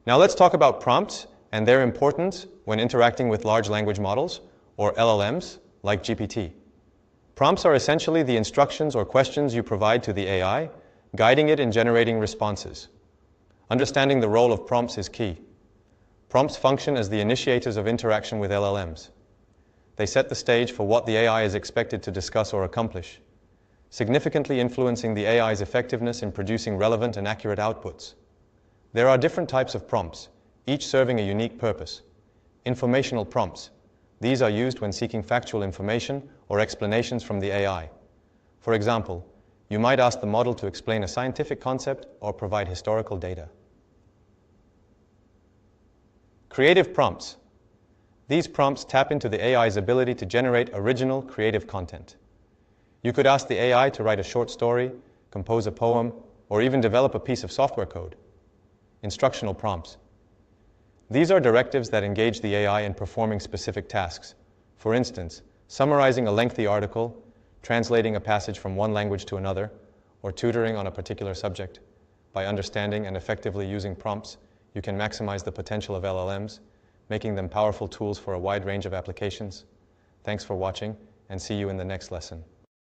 Now let's talk about prompts and their importance when interacting with large language models, or LLMs, like GPT. Prompts are essentially the instructions or questions you provide to the AI, guiding it in generating responses. Understanding the role of prompts is key. Prompts function as the initiators of interaction with LLMs. They set the stage for what the AI is expected to discuss or accomplish, significantly influencing the AI's effectiveness in producing relevant and accurate outputs. There are different types of prompts, each serving a unique purpose. Informational prompts. These are used when seeking factual information or explanations from the AI. For example, you might ask the model to explain a scientific concept or provide historical data. Creative prompts. These prompts tap into the AI's ability to generate original, creative content. You could ask the AI to write a short story, compose a poem, or even develop a piece of software code. Instructional prompts. These are directives that engage the AI in performing specific tasks. For instance, summarizing a lengthy article, translating a passage from one language to another, or tutoring on a particular subject. By understanding and effectively using prompts, you can maximize the potential of LLMs, making them powerful tools for a wide range of applications. Thanks for watching, and see you in the next lesson.